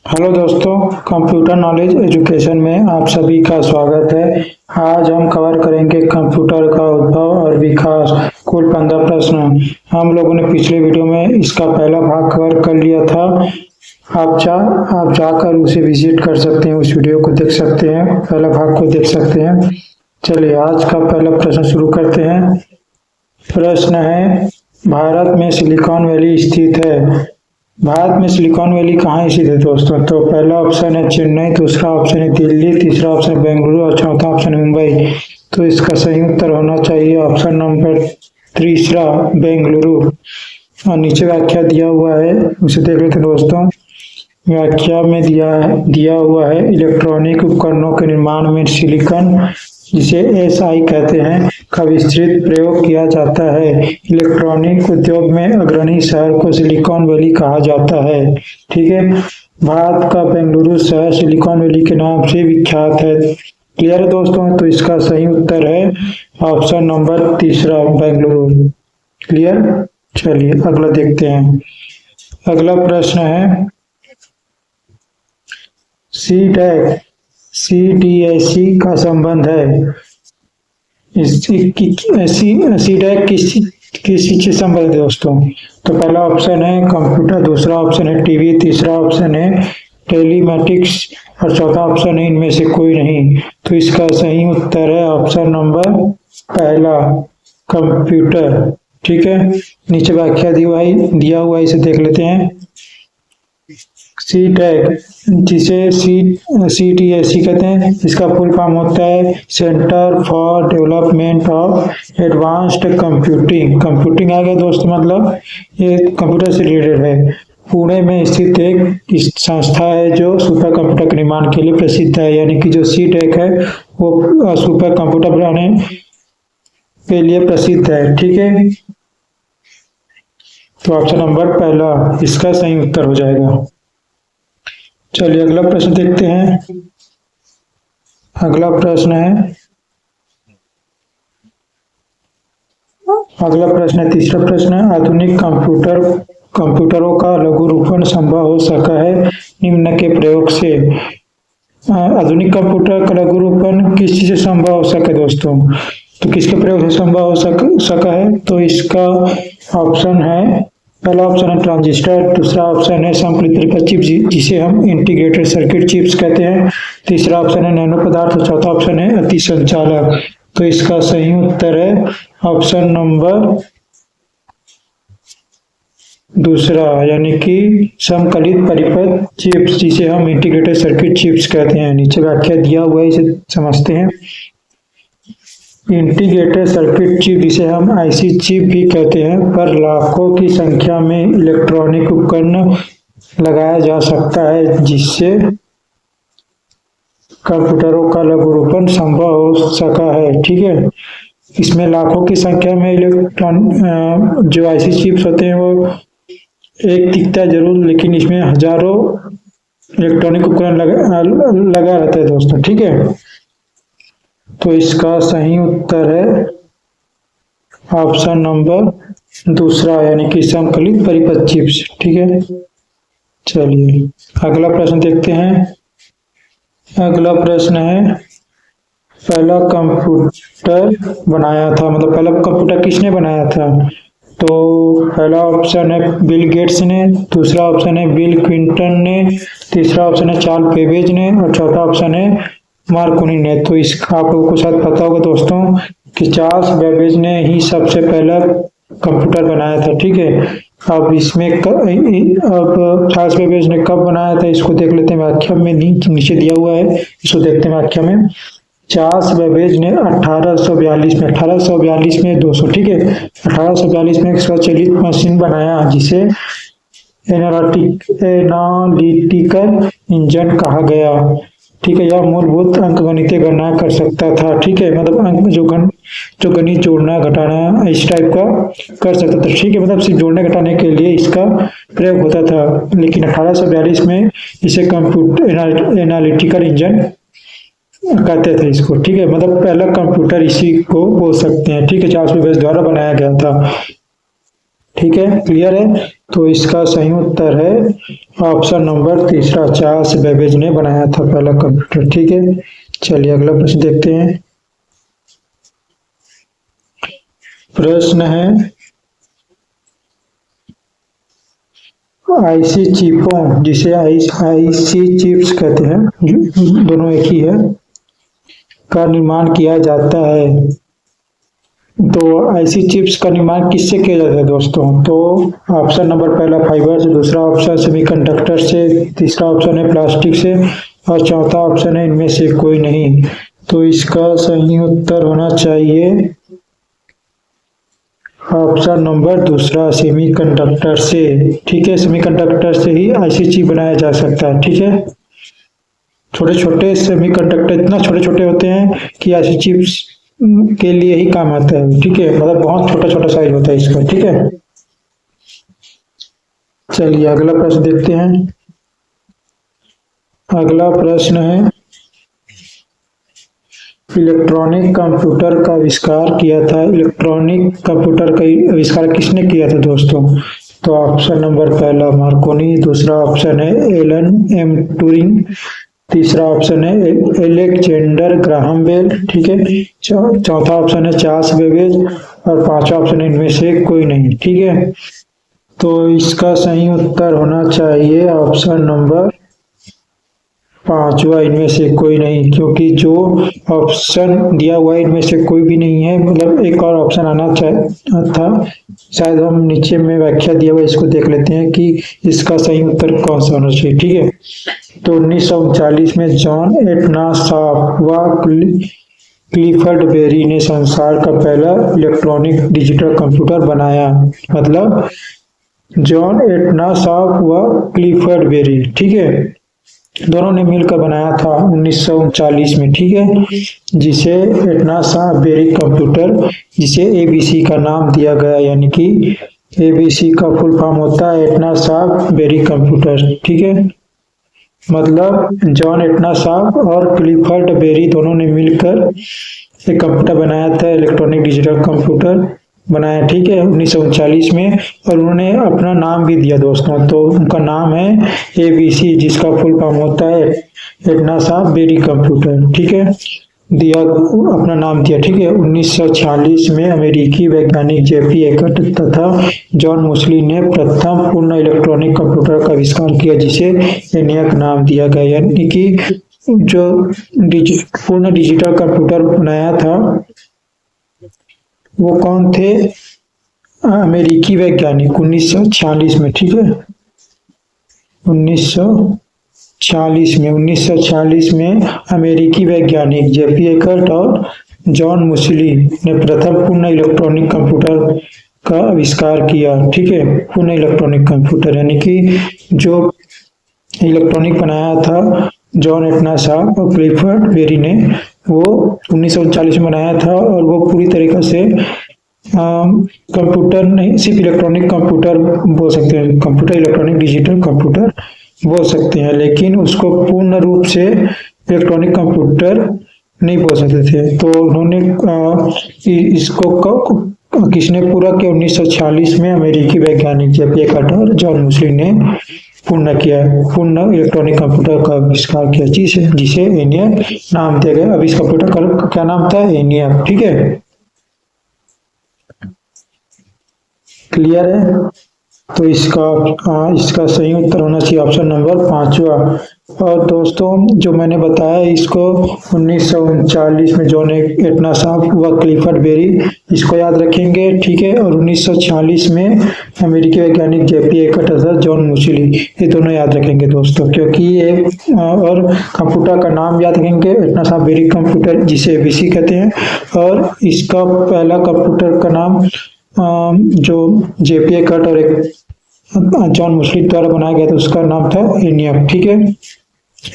Hello दोस्तों, computer knowledge education में आप सभी का स्वागत है। आज हम कवर करेंगे कंप्यूटर का उद्भव और विकास। कुल 15 प्रश्न हम लोगों ने पिछले वीडियो में इसका पहला भाग कवर कर लिया था। आप जाकर उसे विजिट कर सकते हैं, उस वीडियो को देख सकते हैं, पहला भाग को देख सकते हैं। चलिए आज का पहला प्रश्न शुरू करते हैं। प्रश्न है, भारत में सिलिकॉन वैली स्थित है। भारत में सिलिकॉन वैली कहाँ स्थित है दोस्तों? तो पहला ऑप्शन है चेन्नई, दूसरा ऑप्शन है दिल्ली, तीसरा ऑप्शन है बेंगलुरु और चौथा ऑप्शन है मुंबई। तो इसका सही उत्तर होना चाहिए ऑप्शन नंबर तीसरा, बेंगलुरु। और नीचे व्याख्या दिया हुआ है, उसे देख लेते हैं दोस्तों। व्याख्या में दिया हुआ है, इलेक्ट्रॉनिक उपकरणों के निर्माण में सिलिकॉन, जिसे एसआई कहते हैं, का विस्तृत प्रयोग किया जाता है। इलेक्ट्रॉनिक उद्योग में अग्रणी शहर को सिलिकॉन वैली कहा जाता है। ठीक है, भारत का बेंगलुरु शहर सिलिकॉन वैली के नाम से विख्यात है। क्लियर है दोस्तों? तो इसका सही उत्तर है ऑप्शन नंबर तीसरा, बेंगलुरु। क्लियर? चलिए अगला देखते हैं। अगला प्रश्न है, सीडैक सीडीएसई का संबंध है। सीडैक किस चीज से संबंध है दोस्तों? तो पहला ऑप्शन है कंप्यूटर, दूसरा ऑप्शन है टीवी, तीसरा ऑप्शन है टेलीमेटिक्स और चौथा ऑप्शन है इनमें से कोई नहीं। तो इसका सही उत्तर है ऑप्शन नंबर पहला, कंप्यूटर। ठीक है, नीचे व्याख्या दिया हुआ है, इसे देख लेते हैं। सीडैक, जिसे सीटीएससी कहते हैं, इसका फुल फॉर्म होता है centre for development of advanced computing आ गया दोस्तों, मतलब ये कंप्यूटर से रिलेटेड है। पुणे में स्थित एक संस्था है जो सुपर कंप्यूटर के निर्माण के लिए प्रसिद्ध है। यानी कि जो सीडैक है वो सुपर कंप्यूटर बनाने के लिए प्रसिद्ध है। ठीक है, तो ऑप्शन नंबर पहला इसका सही उत्तर हो जाएगा। चलिए अगला प्रश्न देखते हैं। अगला प्रश्न है तीसरा प्रश्न है, आधुनिक कंप्यूटरों का लघु रूपन संभव हो सका है निम्न के प्रयोग से। आधुनिक कंप्यूटर का लघु रूपन किस चीज से संभव हो सका दोस्तों? तो किसके प्रयोग से संभव हो सका है? तो इसका ऑप्शन है, पहला ऑप्शन है ट्रांजिस्टर, दूसरा ऑप्शन है समकलित परिपथ चिप, जिसे हम इंटीग्रेटेड सर्किट चिप्स कहते हैं, तीसरा ऑप्शन है नैनो पदार्थ और चौथा ऑप्शन है अति संचालक। तो इसका सही उत्तर है ऑप्शन नंबर दूसरा, यानी कि समकलित परिपथ चिप्स, जिसे हम इंटीग्रेटेड सर्किट चिप्स कहते हैं। नीचे व्याख्या दिया हुआ है, इसे समझते हैं। इंटीग्रेटेड सर्किट चिप, जिसे हम आईसी चिप भी कहते हैं, पर लाखों की संख्या में इलेक्ट्रॉनिक उपकरण लगाया जा सकता है, जिससे कंप्यूटरों का लघु रूपन संभव हो सका है। ठीक है, इसमें लाखों की संख्या में जो आईसी चिप्स होते हैं वो एक दिखता जरूर, लेकिन इसमें हजारों इलेक्ट्रॉनिक उपकरण लगा रहता है दोस्तों। ठीक है, तो इसका सही उत्तर है ऑप्शन नंबर दूसरा, यानी कि समकलित परिपथ चिप्स। ठीक है, चलिए अगला प्रश्न देखते हैं। अगला प्रश्न है, पहला कंप्यूटर बनाया था, मतलब पहला कंप्यूटर किसने बनाया था? तो पहला ऑप्शन है बिल गेट्स ने, दूसरा ऑप्शन है बिल क्लिंटन ने, तीसरा ऑप्शन है चार्ल्स बेबेज ने और चौथा ऑप्शन है मार्कोनी ने। तो इसका आप लोगों को शायद पता होगा दोस्तों कि चार्ल्स बेबेज ने ही सबसे पहला कंप्यूटर बनाया था। ठीक है, अब चार्ल्स बेबेज ने कब बनाया था इसको देख लेते हैं। व्याख्या में नीचे दिया हुआ है, इसको देखते हैं व्याख्या में। चार्ल्स बेबेज ने 1842 में 200, ठीक है, 1842 में एक स्वचालित मशीन बनाया, जिसे एनालिटिकल इंजन कहा गया। ठीक है, यह मूलभूत अंकगणितीय गणना कर सकता था। ठीक है, मतलब अंक जो गणित जोड़ना घटाना इस टाइप का कर सकता था। ठीक है, मतलब सिर्फ जोड़ने घटाने के लिए इसका प्रयोग होता था, लेकिन 1842 में इसे कंप्यूटर एनालिटिकल इंजन कहते थे इसको। ठीक है, मतलब पहला कंप्यूटर इसी को बोल सकते हैं। ठीक है, चार्ल्स बेबेज द्वारा बनाया गया था। ठीक है, क्लियर है? तो इसका सही उत्तर है ऑप्शन नंबर तीसरा, चार्ल्स बेबेज ने बनाया था पहला कंप्यूटर। ठीक है, चलिए अगला प्रश्न देखते हैं। प्रश्न है आईसी चिपों, जिसे आईसी चिप्स कहते हैं, दोनों एक ही है, का निर्माण किया जाता है। तो आईसी चिप्स का निर्माण किससे किया जाता है दोस्तों? तो ऑप्शन नंबर पहला फाइबर से, दूसरा ऑप्शन सेमीकंडक्टर से, तीसरा ऑप्शन है प्लास्टिक से और चौथा ऑप्शन है इनमें से कोई नहीं। तो इसका सही उत्तर होना चाहिए ऑप्शन नंबर दूसरा, सेमीकंडक्टर से। ठीक है, सेमीकंडक्टर से ही आईसी चिप बनाया जा सकता है। ठीक है, छोटे छोटे सेमीकंडक्टर इतना छोटे छोटे होते हैं कि आईसी चिप्स के लिए ही काम आता है। ठीक है, मतलब बहुत छोटा छोटा साइज होता है इसका। ठीक है, चलिए अगला प्रश्न देखते हैं। अगला प्रश्न है इलेक्ट्रॉनिक कंप्यूटर का आविष्कार किया था। इलेक्ट्रॉनिक कंप्यूटर का आविष्कार किसने किया था दोस्तों? तो ऑप्शन नंबर पहला मार्कोनी, दूसरा ऑप्शन है एलन एम ट्यूरिंग, तीसरा ऑप्शन है एलेक्जेंडर ग्राहम बेल। ठीक है, चौथा ऑप्शन है चार्ल्स बेबेज और पांचवा ऑप्शन है इनमें से कोई नहीं। ठीक है, तो इसका सही उत्तर होना चाहिए ऑप्शन नंबर पांचवा, इनमें से कोई नहीं, क्योंकि जो ऑप्शन दिया हुआ है इनमें से कोई भी नहीं है। मतलब एक और ऑप्शन आना था, शायद हम नीचे में व्याख्या दिया हुआ इसको देख लेते हैं कि इसका सही उत्तर कौन सा होना चाहिए। ठीक है, तो 1939 में जॉन एटनासाफ व क्लिफर्ड बेरी ने संसार का पहला इलेक्ट्रॉनिक डिजिटल कंप्यूटर बनाया। मतलब जॉन एटनासाफ व क्लिफर्ड बेरी, ठीक है, दोनों ने मिलकर बनाया था 1939 में। ठीक है, जिसे एटनासाफ बेरी कंप्यूटर, जिसे एबीसी का नाम दिया गया, यानी कि एबीसी का फुल फॉर्म होता है एटनासाफ बेरी कंप्यूटर। ठीक है, मतलब जॉन एटनासाफ और क्लिफर्ड बेरी दोनों ने मिलकर एक कंप्यूटर बनाया था, इलेक्ट्रॉनिक डिजिटल कंप्यूटर बनाया। ठीक है, 1939 में, और उन्होंने अपना नाम भी दिया दोस्तों। तो उनका नाम है एबीसी, जिसका फुल फॉर्म होता है एटनासाफ बेरी कंप्यूटर। ठीक है, दिया, अपना नाम दिया। ठीक है, 1946 में अमेरिकी वैज्ञानिक जेपी एकट तथा जॉन मुस्ली ने प्रथम पूर्ण इलेक्ट्रॉनिक कंप्यूटर का आविष्कार किया, जिसे एनियक नाम दिया गया। यानी कि जो पूर्ण डिजिटल कंप्यूटर बनाया था वो कौन थे? अमेरिकी वैज्ञानिक, 1946 में। ठीक है, 1946 में अमेरिकी वैज्ञानिक जेपी एकर्ट और जॉन मुस्ली ने प्रथम पूर्ण इलेक्ट्रॉनिक कंप्यूटर का आविष्कार किया। ठीक है, पूर्ण इलेक्ट्रॉनिक कंप्यूटर, यानी कि जो इलेक्ट्रॉनिक बनाया था जॉन एटनासाफ और क्लिफर्ड बेरी ने, वो 1939 में बनाया था, और वो पूरी तरीके से कंप्यूटर नहीं, सिर्फ इलेक्ट्रॉनिक कंप्यूटर बोल सकते हैं, कंप्यूटर इलेक्ट्रॉनिक डिजिटल कंप्यूटर बोल सकते हैं, लेकिन उसको पूर्ण रूप से इलेक्ट्रॉनिक कंप्यूटर नहीं बोल सकते थे। तो उन्होंने इसको किसने पूरा किया? 1946 में अमेरिकी वैज्ञानिक जेपी एकर्ट और जॉन मुस्ली ने पूर्ण इलेक्ट्रॉनिक कंप्यूटर का आविष्कार किया, जिसे एनियक नाम दिया गया। अब इस कंप्यूटर का क्या नाम था? एनियक। ठीक है, क्लियर है? तो इसका सही उत्तर होना चाहिए ऑप्शन नंबर पांचवा। और दोस्तों, जो मैंने बताया इसको 1939 में जॉन एटनासाफ व क्लिफर्ड बेरी, इसको याद रखेंगे। ठीक है, और 1946 में अमेरिकी वैज्ञानिक जेपी एकर्ट तथा जॉन मुस्ली, ये दोनों याद रखेंगे दोस्तों, क्योंकि ये और कंप्यूटर का नाम याद रखेंगे, एटनासाफ बेरी कंप्यूटर, जिसे एबीसी कहते हैं, और इसका पहला कंप्यूटर का नाम जो जेपी एकर्ट और एक जॉन मुस्ली द्वारा बनाया गया था, उसका नाम था एनियक। ठीक है,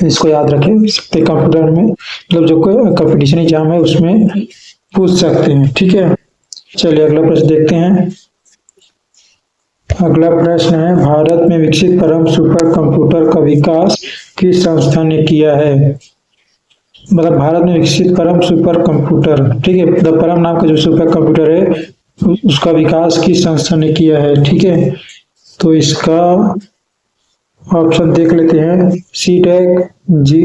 इसको याद रखें सकते कंप्यूटर में, मतलब जो कोई कंपटीशन एग्जाम है उसमें पूछ सकते हैं। ठीक है, चलिए अगला प्रश्न देखते हैं। अगला प्रश्न है भारत में विकसित परम सुपर कंप्यूटर का विकास किस संस्था ने किया है? मतलब भारत में विकसित परम सुपर कंप्यूटर, ठीक है, मतलब परम नाम का जो सुपर कंप्यूटर है उसका विकास किस संस्था ने किया है? ठीक है, तो इसका ऑप्शन देख लेते हैं, सी टेक जी,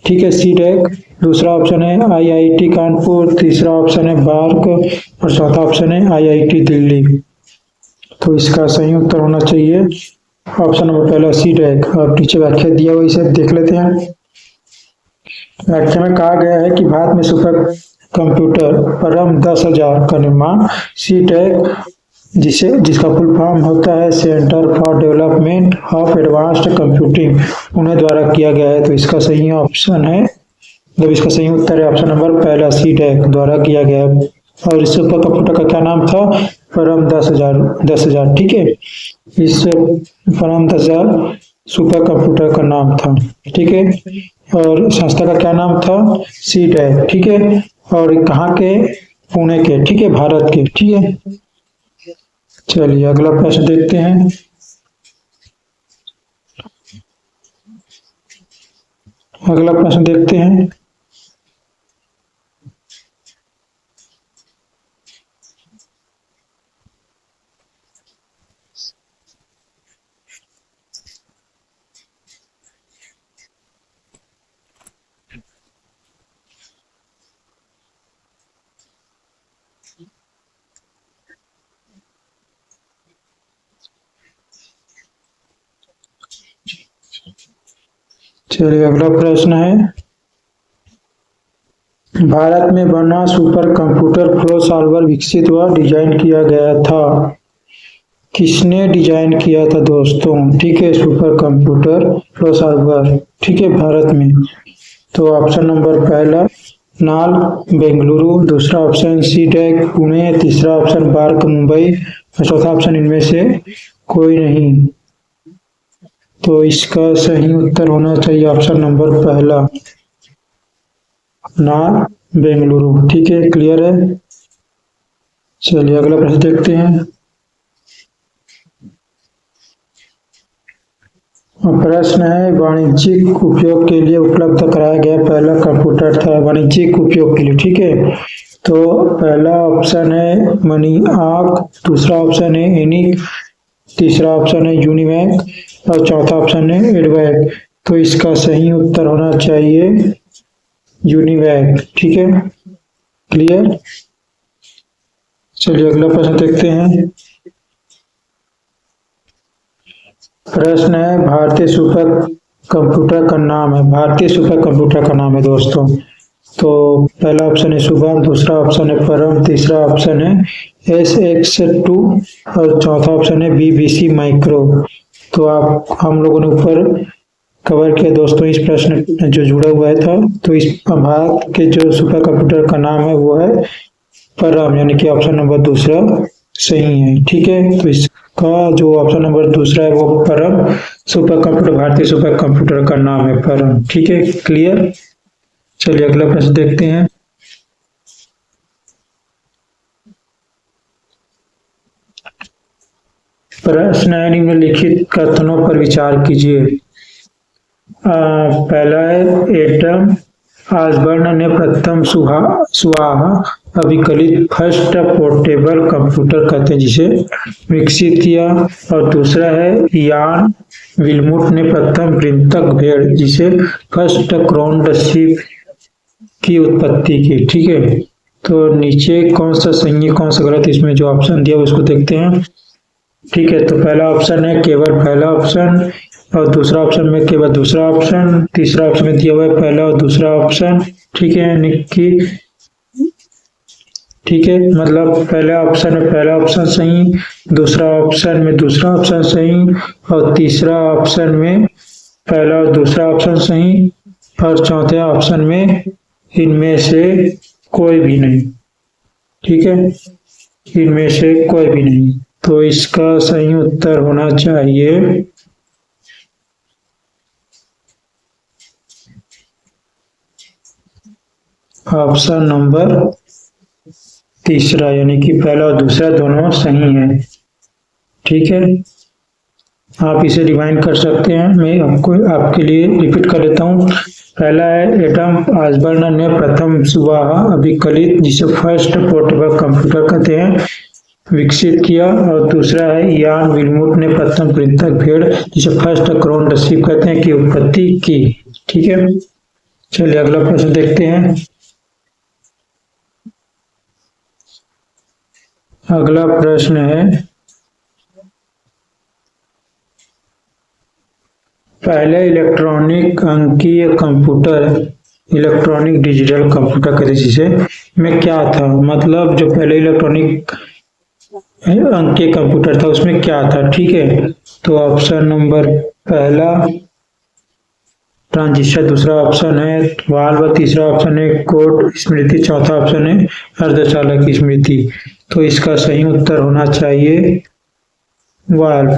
ठीक है सी टेक। दूसरा ऑप्शन है आईआईटी कानपुर, तीसरा ऑप्शन है बार्क और चौथा ऑप्शन है आईआईटी दिल्ली। तो इसका सही उत्तर होना चाहिए ऑप्शन नंबर पहला सी टेक। अब नीचे व्याख्या दिया हुआ इसे देख लेते हैं। व्याख्या में कहा गया है कि भारत में सुपर कंप्यूटर परम 10,000 का निर्माण सी टेक जिसका फुल फॉर्म होता है centre for development of advanced computing, उन्हें द्वारा किया गया है। तो इसका सही ऑप्शन है, जब इसका सही उत्तर है ऑप्शन नंबर पहला सी टेक द्वारा किया गया है। और इस सुपर कंप्यूटर का क्या नाम था, परम 10,000, ठीक है। इस परम 10,000 सुपर कंप्यूटर का नाम था, ठीक है। और संस्था का क्या नाम था, सी टेक, ठीक है। और कहाँ के, पुणे के, ठीक है, भारत के, ठीक है। चलिए अगला प्रश्न देखते हैं। अगला प्रश्न देखते हैं। चलिए अगला प्रश्न है, भारत में बना सुपर कंप्यूटर फ्लो सॉल्वर विकसित व डिजाइन किया गया था। किसने डिजाइन किया था दोस्तों, ठीक है, सुपर कंप्यूटर फ्लो सॉल्वर, ठीक है, भारत में। तो ऑप्शन नंबर पहला नाल बेंगलुरु, दूसरा ऑप्शन सी टेक पुणे, तीसरा ऑप्शन बार्क मुंबई और चौथा ऑप्शन इनमें से कोई नहीं। तो इसका सही उत्तर होना चाहिए ऑप्शन नंबर पहला नाल बेंगलुरु, ठीक है, क्लियर है। चलिए अगला प्रश्न देखते हैं। प्रश्न है, वाणिज्यिक उपयोग के लिए उपलब्ध कराया गया पहला कंप्यूटर था, वाणिज्यिक उपयोग के लिए, ठीक है। तो पहला ऑप्शन है मनी आर्क, दूसरा ऑप्शन है एनिक, तीसरा ऑप्शन है यूनिवैक और चौथा ऑप्शन है एडवैक। तो इसका सही उत्तर होना चाहिए यूनिवैक, ठीक है, क्लियर। चलिए अगला प्रश्न देखते हैं। प्रश्न है, भारतीय सुपर कंप्यूटर का नाम है, भारतीय सुपर कंप्यूटर का नाम है दोस्तों। तो पहला ऑप्शन है शुभम, दूसरा ऑप्शन है परम, तीसरा ऑप्शन है SX2 और चौथा ऑप्शन है BBC माइक्रो। तो आप हम लोगों ने ऊपर कवर किया दोस्तों इस प्रश्न जो जुड़ा हुआ था। तो इस भारत के जो सुपर कंप्यूटर का नाम है वो है परम, यानी कि ऑप्शन नंबर दूसरा सही है, ठीक है। तो इसका जो ऑप्शन नंबर दूसरा है वो परम सुपर कंप्यूटर, भारतीय सुपर कंप्यूटर का नाम है परम, ठीक है, क्लियर। चलिए अगला प्रश्न देखते हैं। प्रश्न है, निम्नलिखित कथनों पर विचार कीजिए। पहला है एटम ऑसबर्न ने प्रथम सुवाह अभिकलित फर्स्ट पोर्टेबल कंप्यूटर कहते हैं जिसे विकसित किया। और दूसरा है यान विल्मुट ने प्रथम वृंतक भेड़ जिसे फर्स्ट क्रोन्ड शिप की उत्पत्ति की, ठीक है। तो नीचे कौन सा सही है कौन सा गलत, इसमें जो ऑप्शन दिया उसको देखते हैं, ठीक है। तो पहला ऑप्शन है केवल पहला ऑप्शन और दूसरा ऑप्शन में केवल दूसरा ऑप्शन, तीसरा ऑप्शन में दिया हुआ है पहला और दूसरा ऑप्शन, ठीक है, निक्की, ठीक है, मतलब पहला ऑप्शन में पहला ऑप्शन सही, दूसरा ऑप्शन में दूसरा ऑप्शन सही और तीसरा ऑप्शन में पहला और दूसरा ऑप्शन सही और चौथे ऑप्शन में इनमें से कोई भी नहीं, ठीक है, इनमें से कोई भी नहीं। तो इसका सही उत्तर होना चाहिए ऑप्शन नंबर तीसरा, यानी कि पहला और दूसरा दोनों सही है, ठीक है। आप इसे रिवाइंड कर सकते हैं, मैं आपको आपके लिए रिपीट कर देता हूँ। पहला है एटम ऑसबर्न ने प्रथम सुवाह अभिकलित जिसे फर्स्ट पोर्टेबल कंप्यूटर कहते हैं विकसित किया, और दूसरा है यान विल्मुट ने प्रथम कृंतक भेड़ जिसे फर्स्ट क्रोन शीप कहते हैं की उत्पत्ति की। ठीक है, चलिए अगला प्रश्न देखते हैं। अगला प्रश्न है, पहले इलेक्ट्रॉनिक अंकीय कंप्यूटर, इलेक्ट्रॉनिक डिजिटल कंप्यूटर कहते जिसे, में क्या था? मतलब जो पहले इलेक्ट्रॉनिक अंकीय कंप्यूटर था उसमें क्या था? ठीक है, तो ऑप्शन नंबर पहला ट्रांजिस्टर, दूसरा ऑप्शन है वाल्व, तीसरा ऑप्शन है कोड स्मृति, चौथा ऑप्शन है अर्धचालक स्मृति। तो इसका सही उत्तर होना चाहिए वाल्व।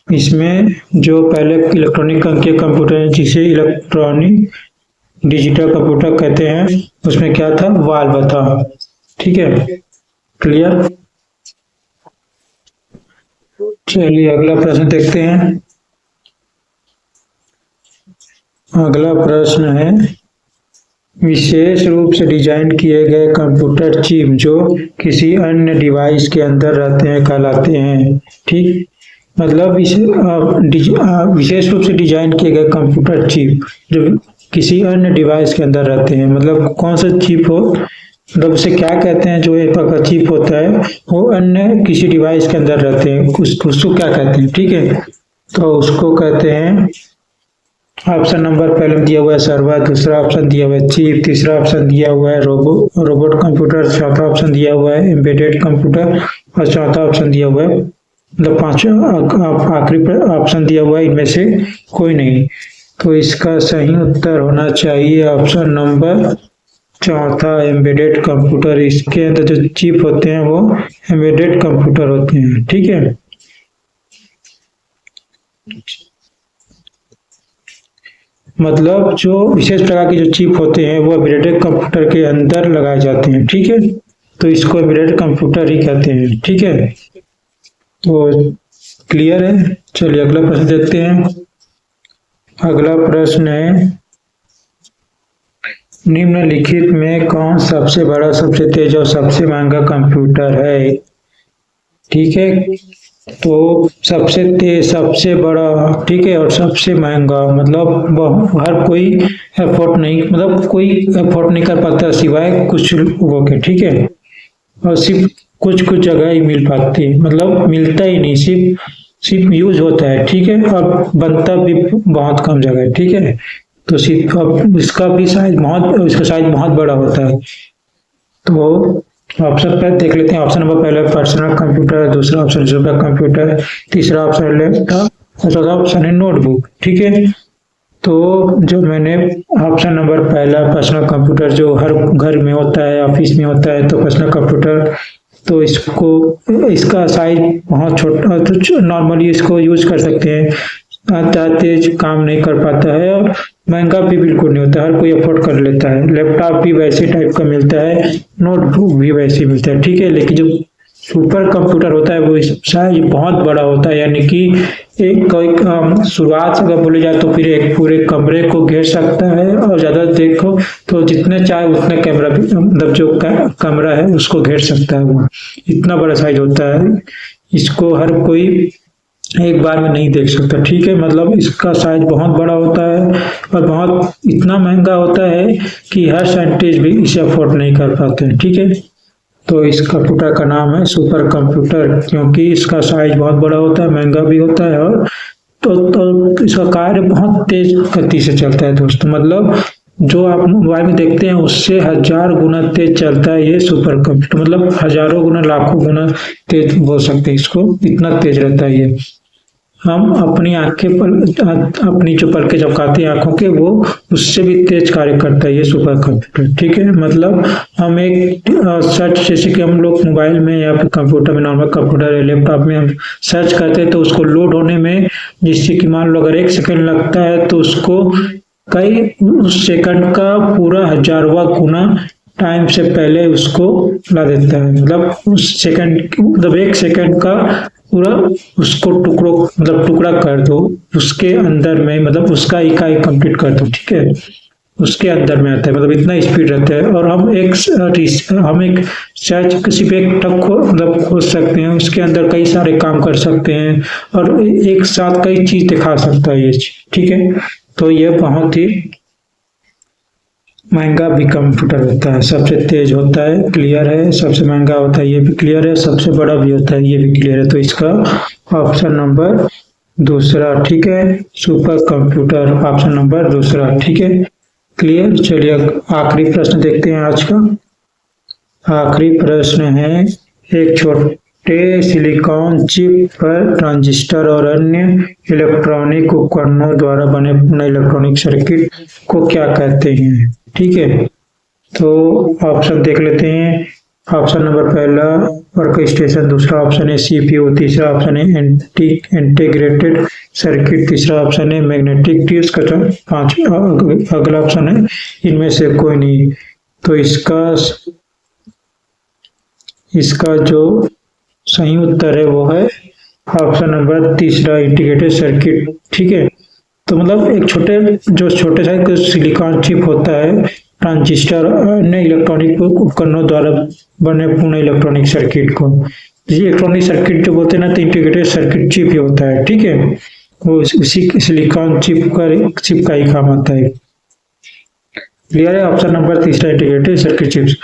इसमें जो पहले इलेक्ट्रॉनिक अंकीय कंप्यूटर जिसे इलेक्ट्रॉनिक डिजिटल कंप्यूटर कहते हैं उसमें क्या था? वाल्व था। ठीक है, क्लियर। चलिए अगला प्रश्न देखते हैं। अगला प्रश्न है, विशेष रूप से डिजाइन किए गए कंप्यूटर चिप जो किसी अन्य डिवाइस के अंदर रहते हैं कहलाते हैं। ठीक, मतलब विशेष रूप से डिजाइन किए गए कंप्यूटर चिप जो किसी अन्य डिवाइस के अंदर रहते हैं, मतलब कौन सा चिप हो, मतलब उसे क्या कहते हैं? जो एक प्रकार का चिप होता है वो अन्य किसी डिवाइस के अंदर रहते हैं, उसको क्या कहते हैं? ठीक है, तो उसको कहते हैं, ऑप्शन नंबर पहले दिया हुआ है सर्वर, दूसरा ऑप्शन दिया हुआ है चिप, तीसरा ऑप्शन दिया हुआ है रोबोट कंप्यूटर, चौथा ऑप्शन दिया हुआ है एम्बेडेड कंप्यूटर और चौथा ऑप्शन दिया हुआ है, मतलब पांचवा आखिरी ऑप्शन दिया हुआ है इनमें से कोई नहीं। तो इसका सही उत्तर होना चाहिए ऑप्शन नंबर चौथा एम्बेडेड कंप्यूटर। इसके अंदर जो चिप होते हैं वो एम्बेडेड कंप्यूटर होते हैं। ठीक है, मतलब जो विशेष प्रकार के जो चिप होते हैं वो एम्बेडेड कंप्यूटर के अंदर लगाए जाते हैं। ठीक है, तो इसको एम्बेडेड कंप्यूटर ही कहते हैं। ठीक है, तो क्लियर है। चलिए अगला प्रश्न देखते हैं। अगला प्रश्न है, निम्नलिखित में कौन सबसे बड़ा, सबसे तेज और सबसे महंगा कंप्यूटर है? ठीक है, तो सबसे तेज, सबसे बड़ा, ठीक है, और सबसे महंगा, मतलब हर कोई एफोर्ड नहीं, मतलब कोई एफोर्ड नहीं कर पाता सिवाय कुछ लोगों के। ठीक है, और सिर्फ कुछ कुछ जगह ही मिल पाती है, मतलब मिलता ही नहीं, सिर्फ यूज होता है। ठीक है, और बनता भी बहुत कम जगह है। ठीक है, तो सिर्फ अब इसका साइज बहुत बड़ा होता है। तो ऑप्शन पहले देख लेते हैं। ऑप्शन नंबर पहले पर्सनल कंप्यूटर, दूसरा ऑप्शन सुपर कंप्यूटर, तीसरा ऑप्शन है लैपटॉप और चौथा ऑप्शन है नोटबुक। ठीक है, तो जो मैंने ऑप्शन नंबर पहला पर्सनल कंप्यूटर जो हर घर में होता है, ऑफिस में होता है, तो पर्सनल कंप्यूटर, तो इसका साइज बहुत छोटा, तो नॉर्मली इसको यूज कर सकते हैं, तेज काम नहीं कर पाता है और महंगा भी बिल्कुल नहीं होता, हर कोई अफोर्ड कर लेता है। लैपटॉप भी वैसे टाइप का मिलता है, नोटबुक भी वैसे मिलता है। ठीक है, लेकिन जो सुपर कंप्यूटर होता है वो साइज बहुत बड़ा होता है, यानी कि एक शुरुआत से अगर बोले जाए तो फिर एक पूरे कमरे को घेर सकता है, और ज्यादा देखो तो जितने चाहे उतने कैमरा भी, मतलब जो कमरा है उसको घेर सकता है, वो इतना बड़ा साइज होता है। इसको हर कोई एक बार में नहीं देख सकता। ठीक है, मतलब इसका साइज बहुत बड़ा होता है और बहुत इतना महंगा होता है कि हर साइंटिस्ट भी इसे अफोर्ड नहीं कर पाते हैं। ठीक है, तो इस कंप्यूटर का नाम है सुपर कंप्यूटर, क्योंकि इसका साइज बहुत बड़ा होता है, महंगा भी होता है, और तो इसका कार्य बहुत तेज गति से चलता है दोस्तों। मतलब जो आप मोबाइल में देखते हैं उससे 1000 गुना तेज चलता है ये सुपर कंप्यूटर, मतलब हजारों गुना, लाखों गुना तेज बोल सकते हैं इसको, इतना तेज रहता है ये। हम अपनी आंखें पर, अपनी जो पलकें झपकाते हैं आंखों के, वो उससे भी तेज कार्य करता है ये सुपर कंप्यूटर। ठीक है, मतलब हम एक सर्च, जैसे कि हम लोग मोबाइल में या फिर कंप्यूटर में, नॉर्मल कंप्यूटर या लैपटॉप में हम सर्च करते हैं तो उसको लोड होने में, जिससे कि मान लो अगर 1 सेकंड लगता है तो उसको कई उस सेकंड का पूरा 1000वां गुना टाइम से पहले उसको ला देता है। मतलब उस सेकंड, मतलब 1 सेकंड का पूरा उसको टुकड़ा कर दो उसके अंदर में, मतलब उसका इकाई कंप्लीट कर दो। ठीक है, उसके अंदर में आता है, मतलब इतना स्पीड रहता है। और हम एक सर्च किसी पे एक टक को मतलब खोज सकते हैं, उसके अंदर कई सारे काम कर सकते हैं और एक साथ कई चीज दिखा सकता है ये चीज, ठीक है। तो ये बहुत ही महंगा भी कंप्यूटर होता है, सबसे तेज होता है, क्लियर है, सबसे महंगा होता है ये भी क्लियर है, सबसे बड़ा भी होता है ये भी क्लियर है। तो इसका ऑप्शन नंबर दूसरा, ठीक है, सुपर कंप्यूटर, ऑप्शन नंबर दूसरा, ठीक है, क्लियर। चलिए आखिरी प्रश्न देखते हैं आज का। आखिरी प्रश्न है, एक छोटे सिलिकॉन चिप पर ट्रांजिस्टर और अन्य इलेक्ट्रॉनिक उपकरणों द्वारा बने पूर्ण इलेक्ट्रॉनिक सर्किट को क्या कहते हैं, ठीक है। तो ऑप्शन देख लेते हैं। ऑप्शन नंबर पहला वर्क स्टेशन, दूसरा ऑप्शन है सीपीयू, तीसरा ऑप्शन है इंटीग्रेटेड सर्किट, तीसरा ऑप्शन है मैग्नेटिक ट्यूब्स, अगला ऑप्शन है इनमें से कोई नहीं। तो इसका जो सही उत्तर है वो है ऑप्शन नंबर तीसरा, इंटीग्रेटेड सर्किट, ठीक है। तो मतलब एक छोटे सा सिलिकॉन चिप होता है, ट्रांजिस्टर अन्य इलेक्ट्रॉनिक उपकरणों द्वारा बने पूर्ण इलेक्ट्रॉनिक सर्किट को, इलेक्ट्रॉनिक सर्किट जो बोलते हैं ना, तो इंटीग्रेटेड सर्किट चिप ही होता है, ठीक है। वो उसी सिलिकॉन चिप का ही काम आता है, क्लियर है। ऑप्शन नंबर तीसरा, इंटीग्रेटेड सर्किट चिप्स।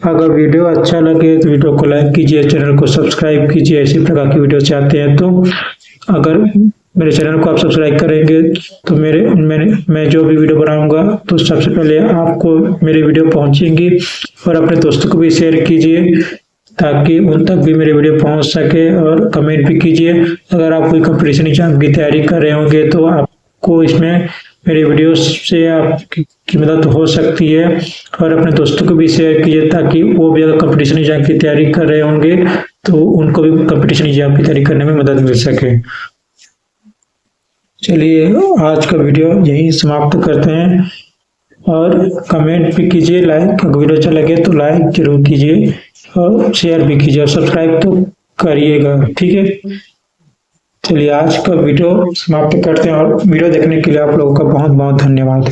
अगर वीडियो अच्छा लगे तो वीडियो को लाइक कीजिए, चैनल को सब्सक्राइब कीजिए, इसी प्रकार की वीडियो चाहते हैं तो। अगर मेरे चैनल को आप सब्सक्राइब करेंगे तो मैं जो भी वीडियो बनाऊंगा तो सबसे पहले आपको मेरे वीडियो पहुंचेंगी। और अपने दोस्तों को भी शेयर कीजिए ताकि उन तक भी मेरे वीडियो पहुंच सके, और कमेंट भी कीजिए। अगर आप कोई कंपटीशन एग्जाम की तैयारी कर रहे होंगे तो आपको इसमें मेरे वीडियो से आपकी मदद हो सकती है। और अपने दोस्तों को भी शेयर कीजिए ताकि वो भी अगर कंपटीशन एग्जाम की तैयारी कर रहे होंगे तो उनको भी कंपटीशन एग्जाम की तैयारी करने में मदद मिल सके। चलिए आज का वीडियो यहीं समाप्त करते हैं, और कमेंट भी कीजिए, लाइक, अगर वीडियो अच्छा लगे तो लाइक जरूर कीजिए और शेयर भी कीजिए और सब्सक्राइब तो करिएगा, ठीक है। चलिए आज का वीडियो समाप्त करते हैं, और वीडियो देखने के लिए आप लोगों का बहुत बहुत धन्यवाद।